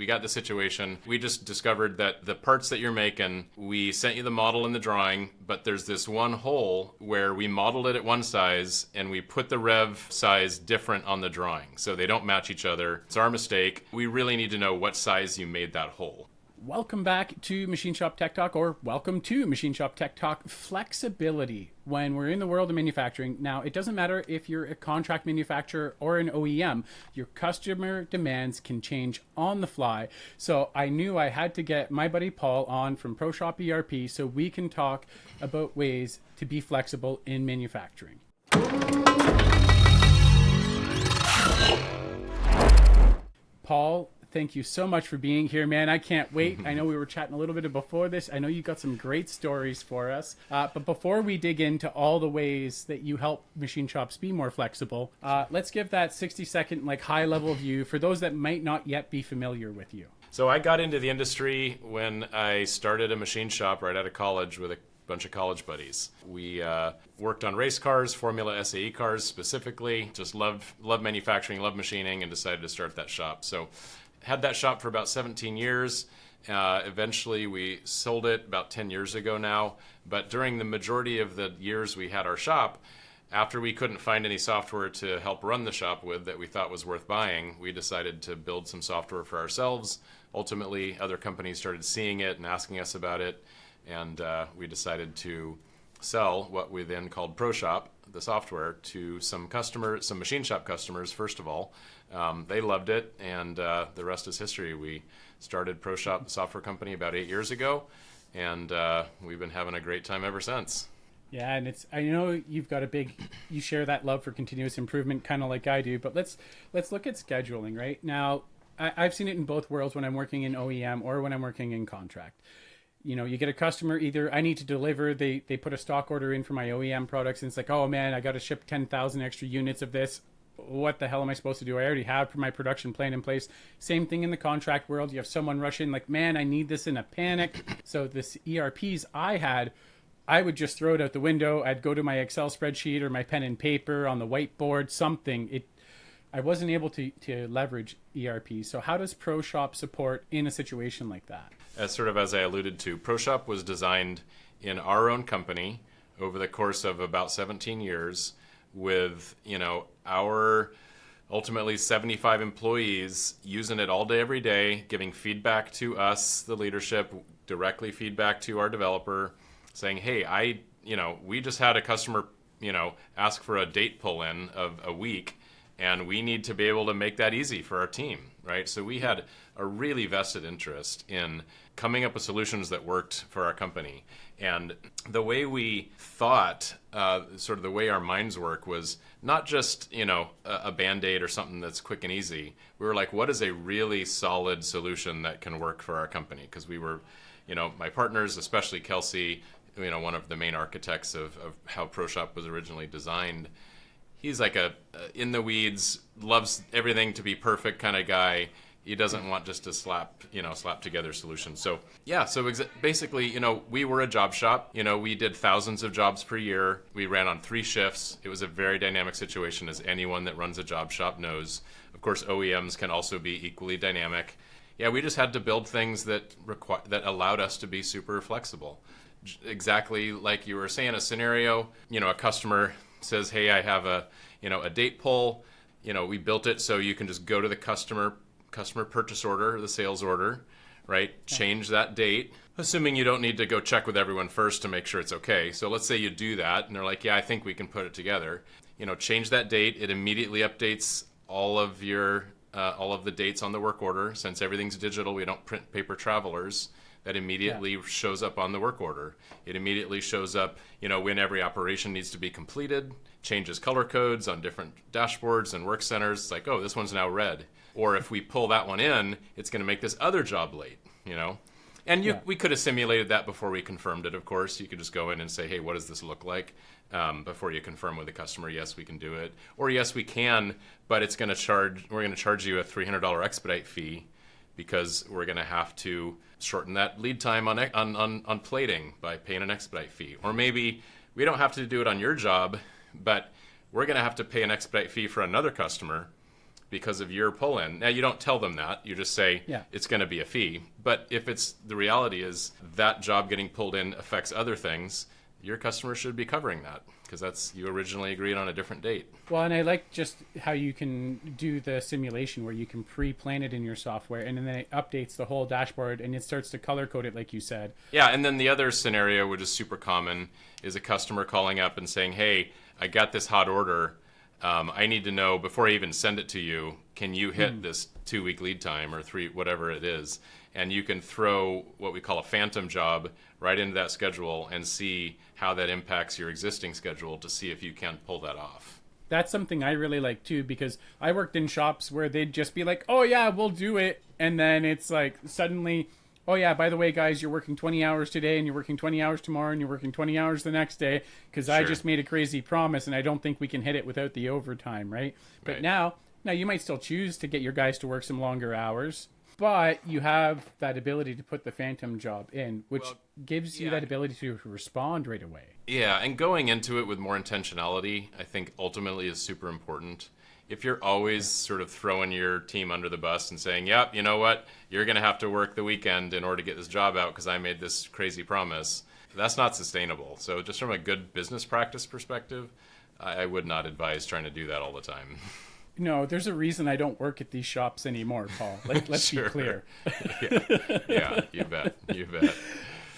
we got the situation. We just discovered that the parts that you're making, we sent you the model and the drawing, but there's this one hole where we modeled it at one size and we put the rev size different on the drawing. So they don't match each other. It's our mistake. We really need to know what size you made that hole. Welcome back to Machine Shop Tech Talk, or welcome to Machine Shop Tech Talk. Flexibility when we're in the world of manufacturing. Now, it doesn't matter if you're a contract manufacturer or an OEM, your customer demands can change on the fly. So I knew I had to get my buddy Paul on from ProShop ERP so we can talk about ways to be flexible in manufacturing. Paul, thank you so much for being here, man. I can't wait. I know we were chatting a little bit before this. I know you got some great stories for us. But before we dig into all the ways that you help machine shops be more flexible, let's give that 60-second high-level view for those that might not yet be familiar with you. So I got into the industry when I started a machine shop right out of college with a bunch of college buddies. We worked on race cars, Formula SAE cars specifically, just loved manufacturing, loved machining, and decided to start that shop. So had that shop for about 17 years. Eventually we sold it about 10 years ago now. But during the majority of the years we had our shop, after we couldn't find any software to help run the shop with that we thought was worth buying, we decided to build some software for ourselves. Ultimately, other companies started seeing it and asking us about it. And we decided to sell what we then called ProShop, the software, to some customers, some machine shop customers, first of all. They loved it, and the rest is history. We started ProShop, the software company, about 8 years ago, and we've been having a great time ever since. Yeah, and I know you've got you share that love for continuous improvement kind of like I do, but let's look at scheduling, right? Now, I've seen it in both worlds when I'm working in OEM or when I'm working in contract. You know, you get a customer, either I need to deliver, they put a stock order in for my OEM products, and it's like, oh man, I got to ship 10,000 extra units of this. What the hell am I supposed to do? I already have my production plan in place. Same thing in the contract world. You have someone rush in like, man, I need this in a panic. So this ERPs I would just throw it out the window. I'd go to my Excel spreadsheet or my pen and paper on the whiteboard, something. I wasn't able to leverage ERP. So how does ProShop support in a situation like that? As I alluded to, ProShop was designed in our own company over the course of about 17 years with, our ultimately 75 employees using it all day, every day, giving feedback to us, the leadership, directly feedback to our developer, saying, hey, we just had a customer, ask for a date pull-in of a week, and we need to be able to make that easy for our team, right? So we had a really vested interest in coming up with solutions that worked for our company. And the way we thought, sort of the way our minds work, was not just, a Band-Aid or something that's quick and easy. We were like, what is a really solid solution that can work for our company? Because we were, my partners, especially Kelsey, one of the main architects of how ProShop was originally designed. He's like a in the weeds, loves everything to be perfect kind of guy. He doesn't want just to slap together solutions. So yeah, basically, we were a job shop. We did thousands of jobs per year. We ran on 3 shifts. It was a very dynamic situation, as anyone that runs a job shop knows. Of course, OEMs can also be equally dynamic. Yeah, we just had to build things that allowed us to be super flexible. Exactly like you were saying, a scenario, a customer says, hey, I have a date pull. We built it so you can just go to the customer purchase order, the sales order, right? Change that date, assuming you don't need to go check with everyone first to make sure it's okay. So let's say you do that and they're like, yeah, I think we can put it together. Change that date. It immediately updates all of the dates on the work order. Since everything's digital, we don't print paper travelers. That immediately shows up on the work order. It immediately shows up, when every operation needs to be completed, changes color codes on different dashboards and work centers. It's like, oh, this one's now red. Or if we pull that one in, it's going to make this other job late, And we could have simulated that before we confirmed it, of course. You could just go in and say, hey, what does this look like? Before you confirm with the customer, yes, we can do it. Or yes, we can, but we're going to charge you a $300 expedite fee because we're going to have to shorten that lead time on plating by paying an expedite fee. Or maybe we don't have to do it on your job, but we're going to have to pay an expedite fee for another customer because of your pull-in. Now, you don't tell them that. You just say Yeah. it's going to be a fee. But if the reality is that job getting pulled in affects other things, your customer should be covering that because you originally agreed on a different date. Well, and I like just how you can do the simulation where you can pre-plan it in your software, and then it updates the whole dashboard, and it starts to color code it like you said. Yeah, and then the other scenario, which is super common, is a customer calling up and saying, hey, I got this hot order. I need to know, before I even send it to you, can you hit this 2-week lead time or 3, whatever it is? And you can throw what we call a phantom job right into that schedule and see how that impacts your existing schedule to see if you can pull that off. That's something I really like too, because I worked in shops where they'd just be like, oh yeah, we'll do it. And then it's like suddenly, oh yeah, by the way, guys, you're working 20 hours today and you're working 20 hours tomorrow and you're working 20 hours the next day because I just made a crazy promise and I don't think we can hit it without the overtime, right? But now you might still choose to get your guys to work some longer hours, but you have that ability to put the phantom job in, which gives you that ability to respond right away. Yeah, and going into it with more intentionality, I think ultimately is super important. If you're always sort of throwing your team under the bus and saying, yep, you know what, you're going to have to work the weekend in order to get this job out because I made this crazy promise, that's not sustainable. So just from a good business practice perspective, I would not advise trying to do that all the time. No, there's a reason I don't work at these shops anymore, Paul. Let's be clear. Yeah, you bet.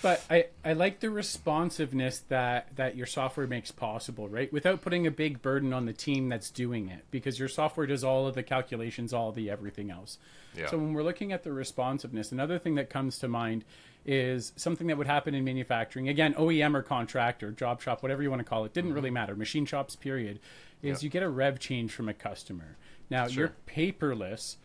But I like the responsiveness that your software makes possible, right? Without putting a big burden on the team that's doing it, because your software does all of the calculations, all the everything else. Yeah. So when we're looking at the responsiveness, another thing that comes to mind is something that would happen in manufacturing. Again, OEM or contract or job shop, whatever you want to call it, didn't really matter. Machine shops, period. Is you get a rev change from a customer. Now, you're paperless,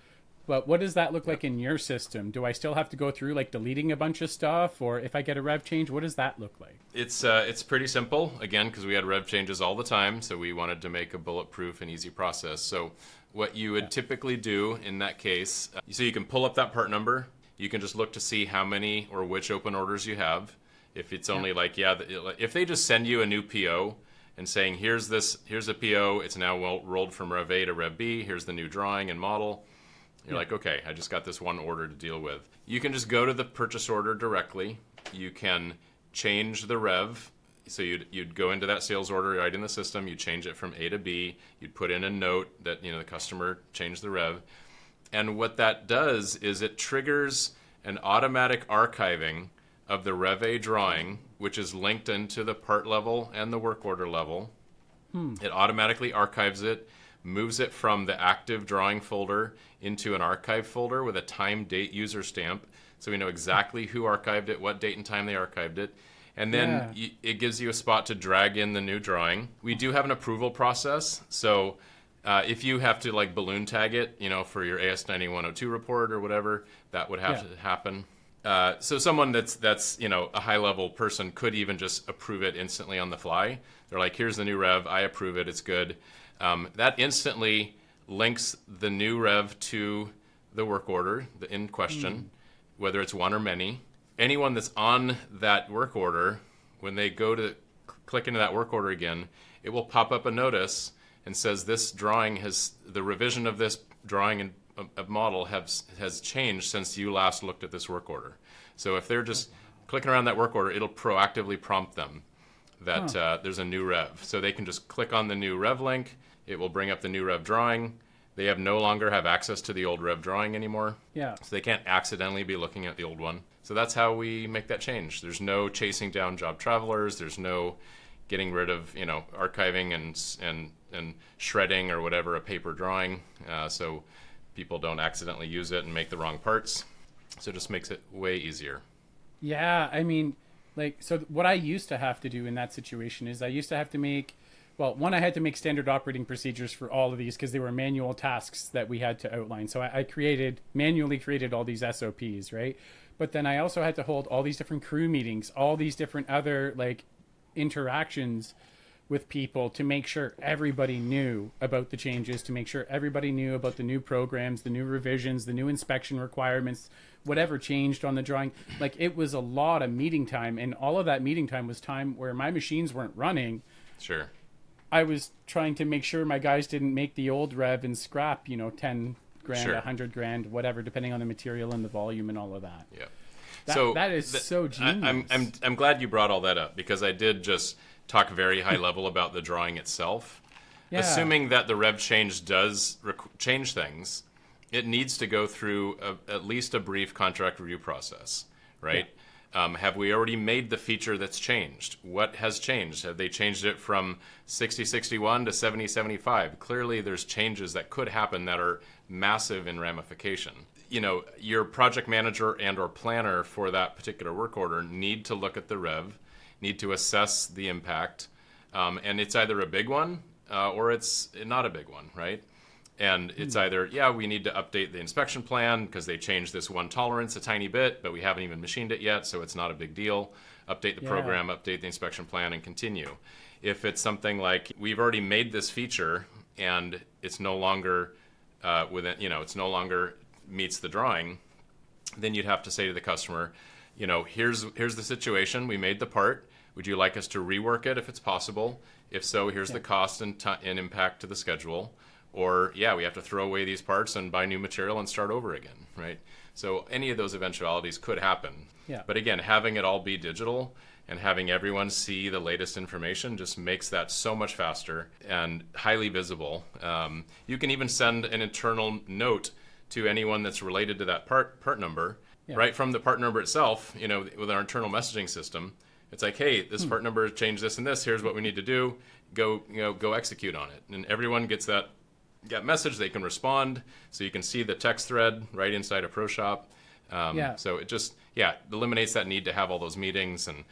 but what does that look like in your system? Do I still have to go through like deleting a bunch of stuff? Or if I get a rev change, what does that look like? It's pretty simple, again, because we had rev changes all the time, so we wanted to make a bulletproof and easy process. So what you would typically do in that case, so you can pull up that part number. You can just look to see how many or which open orders you have. If it's only if they just send you a new PO and saying, here's a PO, it's now rolled from Rev A to Rev B, here's the new drawing and model. You're like, okay, I just got this one order to deal with. You can just go to the purchase order directly. You can change the rev. So you'd go into that sales order right in the system, you'd change it from A to B, you'd put in a note that the customer changed the rev. And what that does is it triggers an automatic archiving of the Rev A drawing, which is linked into the part level and the work order level. It automatically archives it, moves it from the active drawing folder into an archive folder with a time, date, user stamp. So we know exactly who archived it, what date and time they archived it. And then it gives you a spot to drag in the new drawing. We do have an approval process. So if you have to balloon tag it, for your AS9102 report or whatever, that would have to happen. So someone that's a high level person could even just approve it instantly on the fly. They're like, here's the new rev, I approve it, it's good. That instantly links the new rev to the work order in question, whether it's one or many. Anyone that's on that work order, when they go to click into that work order again, it will pop up a notice and says this drawing the revision of this drawing and a model has changed since you last looked at this work order. So if they're just clicking around that work order, it'll proactively prompt them that there's a new rev. So they can just click on the new rev link. It will bring up the new rev drawing. They no longer have access to the old rev drawing anymore. Yeah. So they can't accidentally be looking at the old one. So that's how we make that change. There's no chasing down job travelers. There's no getting rid of, archiving and shredding or whatever a paper drawing. So people don't accidentally use it and make the wrong parts. So it just makes it way easier. Yeah, I mean, so what I used to have to do in that situation is I used to have to make, I had to make standard operating procedures for all of these because they were manual tasks that we had to outline. So I manually created all these SOPs, right? But then I also had to hold all these different crew meetings, all these different other interactions with people to make sure everybody knew about the changes, to make sure everybody knew about the new programs, the new revisions, the new inspection requirements, whatever changed on the drawing. It was a lot of meeting time, and all of that meeting time was time where my machines weren't running. Sure. I was trying to make sure my guys didn't make the old rev and scrap, 10 grand, Sure. 100 grand, whatever, depending on the material and the volume and all of that. Yeah. That is so genius. I'm glad you brought all that up, because I did just talk very high level about the drawing itself. Yeah. Assuming that the rev change does change things, it needs to go through at least a brief contract review process, right? Have we already made the feature that's changed? What has changed? Have they changed it from 6061 to 7075? Clearly, there's changes that could happen that are massive in ramification. Your project manager and or planner for that particular work order need to look at the rev, need to assess the impact, and it's either a big one or it's not a big one, right? And it's either, we need to update the inspection plan because they changed this one tolerance a tiny bit, but we haven't even machined it yet, so it's not a big deal. Update the program, update the inspection plan, and continue. If it's something like, we've already made this feature and it's no longer it's no longer meets the drawing, then you'd have to say to the customer, here's the situation. We made the part. Would you like us to rework it if it's possible? If so, here's the cost and impact to the schedule. Or, we have to throw away these parts and buy new material and start over again, right? So any of those eventualities could happen. Yeah. But again, having it all be digital and having everyone see the latest information just makes that so much faster and highly visible. You can even send an internal note to anyone that's related to that part number, right from the part number itself, with our internal messaging system. It's like, hey, this part number changed this and this. Here's what we need to do. Go execute on it. And everyone gets that message. They can respond. So you can see the text thread right inside of ProShop. So it just, eliminates that need to have all those meetings and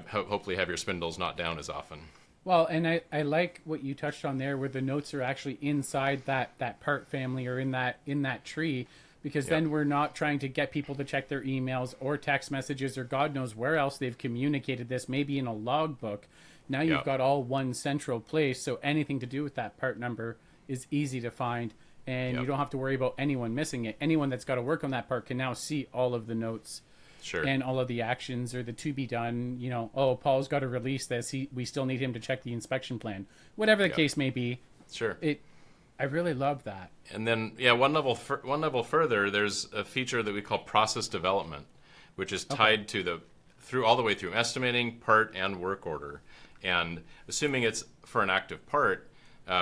hopefully have your spindles not down as often. Well, and I like what you touched on there, where the notes are actually inside that part family or in that tree, because then we're not trying to get people to check their emails or text messages or God knows where else they've communicated this, maybe in a logbook. Now you've got all one central place, so anything to do with that part number is easy to find, and you don't have to worry about anyone missing it. Anyone that's got to work on that part can now see all of the notes. Sure. And all of the actions or the to be done, Paul's got to release this. We still need him to check the inspection plan, whatever the case may be. Sure. I really love that. And then, one level further, there's a feature that we call process development, which is tied to all the way through estimating, part, and work order. And assuming it's for an active part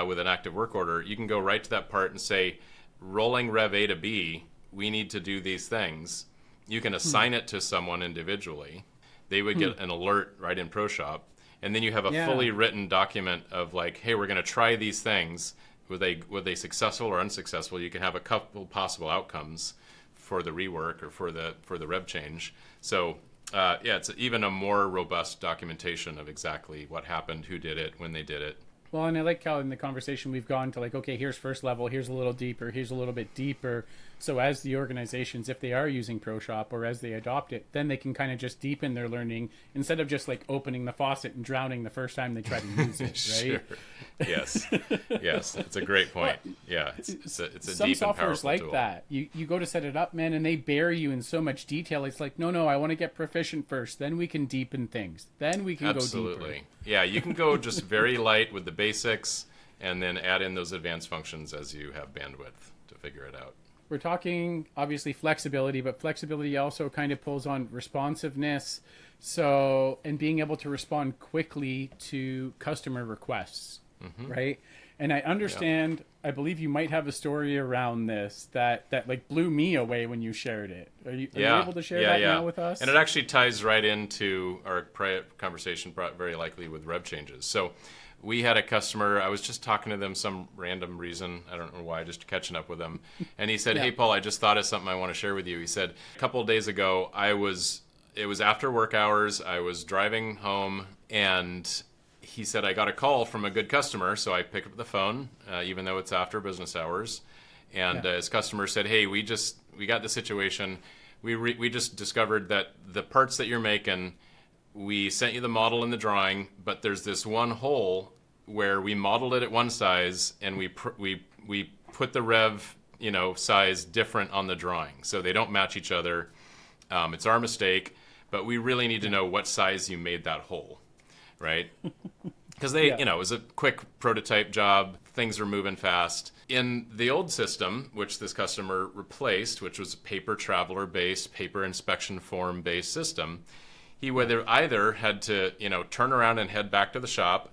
with an active work order, you can go right to that part and say, rolling Rev A to B, we need to do these things. You can assign it to someone individually. They would get an alert right in ProShop. And then you have a fully written document of like, hey, we're going to try these things. Were they successful or unsuccessful? You can have a couple possible outcomes for the rework or for the rev change. So it's even a more robust documentation of exactly what happened, who did it, when they did it. Well, and I like how in the conversation we've gone to like, okay, here's first level, here's a little deeper, here's a little bit deeper. So as the organizations, if they are using ProShop or as they adopt it, then they can kind of just deepen their learning instead of just like opening the faucet and drowning the first time they try to use it, right? Sure. Yes, it's a great point. Yeah, it's a Some deep and software's powerful like tool. that. You go to set it up, man, and they bury you in so much detail. It's like, no, I want to get proficient first. Then we can deepen things. Then we can go deeper. Absolutely. Yeah, you can go just very light with the basics and then add in those advanced functions as you have bandwidth to figure it out. We're talking obviously flexibility, but flexibility also kind of pulls on responsiveness. So, and being able to respond quickly to customer requests, right? And I understand, I believe you might have a story around this that like blew me away when you shared it. Are you able to share that now with us? And it actually ties right into our prior conversation, very likely with rev changes. So we had a customer, I was just talking to them some random reason, I don't know why, just catching up with them. And he said, hey, Paul, I just thought of something I want to share with you. He said, a couple of days ago, it was after work hours, I was driving home, and he said, I got a call from a good customer, so I picked up the phone, even though it's after business hours. And his customer said, hey, we got the situation. We just discovered that the parts that you're making, we sent you the model and the drawing, but there's this one hole where we modeled it at one size, and we put the rev size different on the drawing, so they don't match each other. It's our mistake, but we really need to know what size you made that hole, right? because they, Yeah. it was a quick prototype job. Things were moving fast. In the old system, which this customer replaced, which was a paper traveler based, paper inspection form based system, he either had to, turn around and head back to the shop,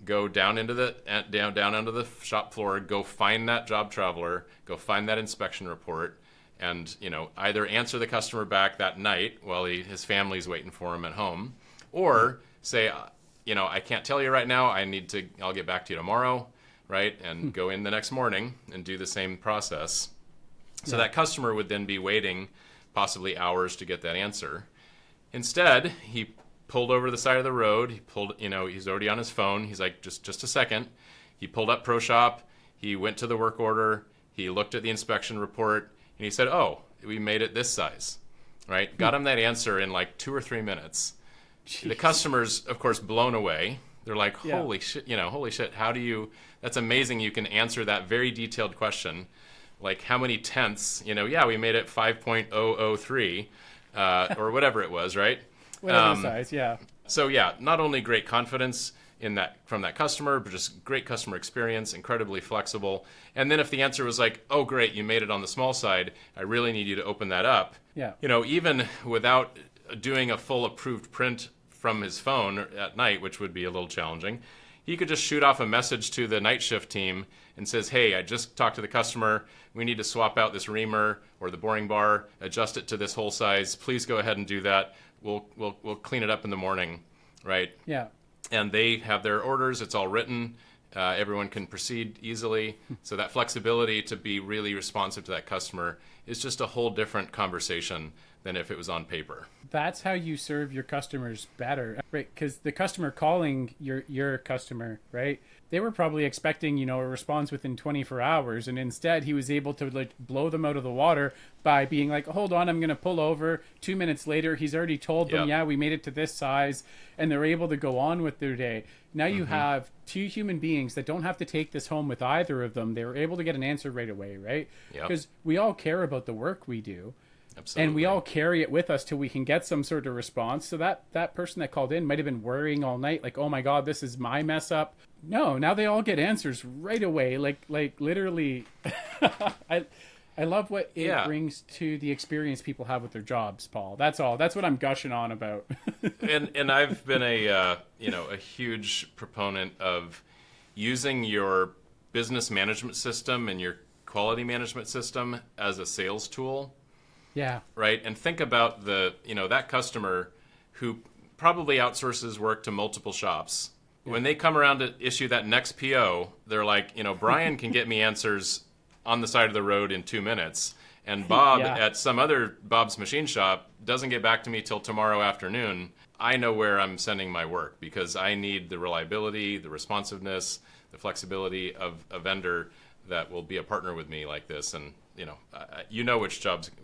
go down into the down onto the shop floor, go find that job traveler, go find that inspection report, and either answer the customer back that night while his family's waiting for him at home, or say, I can't tell you right now. I'll get back to you tomorrow, right? And go in the next morning and do the same process. So that customer would then be waiting possibly hours to get that answer. Instead, he pulled over to the side of the road. He pulled, he's already on his phone. He's like, just a second. He pulled up ProShop. He went to the work order. He looked at the inspection report, and he said, "Oh, we made it this size," right? Got him that answer in like 2 or 3 minutes. Jeez. The customer's, of course, blown away. They're like, holy shit, how do you, that's amazing. You can answer that very detailed question. Like, how many tenths, we made it 5.003, or whatever it was, right? Whatever the size, yeah. So not only great confidence in that from that customer, but just great customer experience, incredibly flexible. And then if the answer was like, "Oh, great, you made it on the small side. I really need you to open that up." Yeah. Even without doing a full approved print from his phone at night, which would be a little challenging, he could just shoot off a message to the night shift team and says, "Hey, I just talked to the customer. We need to swap out this reamer or the boring bar, adjust it to this hole size. Please go ahead and do that. We'll clean it up in the morning," right? Yeah. And they have their orders. It's all written. Everyone can proceed easily. So that flexibility to be really responsive to that customer is just a whole different conversation than if it was on paper. That's how you serve your customers better, right? Because the customer calling your customer, right? They were probably expecting, a response within 24 hours. And instead, he was able to blow them out of the water by being like, "Hold on, I'm going to pull over." 2 minutes later, he's already told them, "Yeah, we made it to this size." And they're able to go on with their day. Now you have two human beings that don't have to take this home with either of them. They were able to get an answer right away, right? Because we all care about the work we do. Absolutely. And we all carry it with us till we can get some sort of response. So that person that called in might have been worrying all night, like, "Oh my God, this is my mess up." No, now they all get answers right away. Like literally, I love what it brings to the experience people have with their jobs, Paul. That's all. That's what I'm gushing on about. and I've been a huge proponent of using your business management system and your quality management system as a sales tool. Yeah. Right. And think about that customer who probably outsources work to multiple shops. Yeah. When they come around to issue that next PO, they're like, Brian can get me answers on the side of the road in 2 minutes. And Bob at some other Bob's machine shop doesn't get back to me till tomorrow afternoon. I know where I'm sending my work because I need the reliability, the responsiveness, the flexibility of a vendor that will be a partner with me like this. And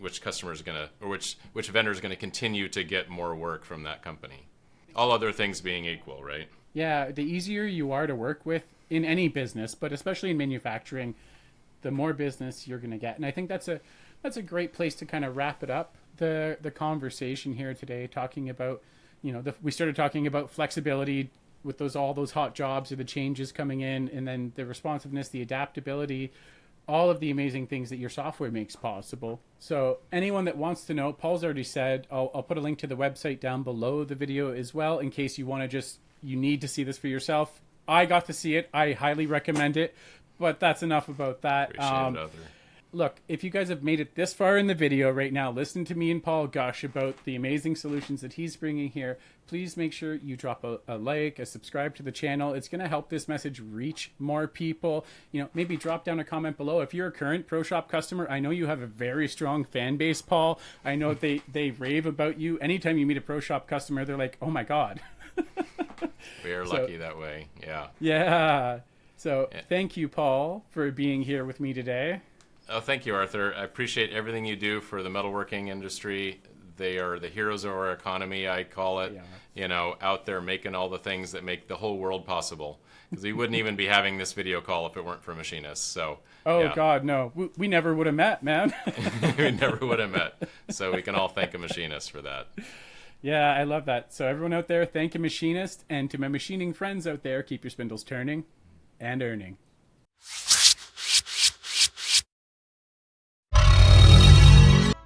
which customer is going to, or which vendor is going to continue to get more work from that company. All other things being equal, right? Yeah, the easier you are to work with in any business, but especially in manufacturing, the more business you're going to get. And I think that's a great place to kind of wrap it up, the conversation here today, talking about, we started talking about flexibility with all those hot jobs or the changes coming in, and then the responsiveness, the adaptability, all of the amazing things that your software makes possible. So anyone that wants to know, Paul's already said, I'll put a link to the website down below the video as well, in case you want to you need to see this for yourself. I got to see it. I highly recommend it, but that's enough about that. Appreciate it, Arthur. Look, if you guys have made it this far in the video right now, listen to me and Paul gush about the amazing solutions that he's bringing here. Please make sure you drop a like, a subscribe to the channel. It's going to help this message reach more people. Maybe drop down a comment below. If you're a current ProShop customer, I know you have a very strong fan base, Paul. I know they rave about you. Anytime you meet a ProShop customer, they're like, "Oh my God." We are lucky that way. Yeah. Yeah. So thank you, Paul, for being here with me today. Oh, thank you, Arthur. I appreciate everything you do for the metalworking industry. They are the heroes of our economy, I call it. Yeah. Out there making all the things that make the whole world possible. Because we wouldn't even be having this video call if it weren't for machinists. So. God, no. We never would have met, man. We never would have met. So we can all thank a machinist for that. Yeah, I love that. So everyone out there, thank you, machinist, and to my machining friends out there, keep your spindles turning and earning.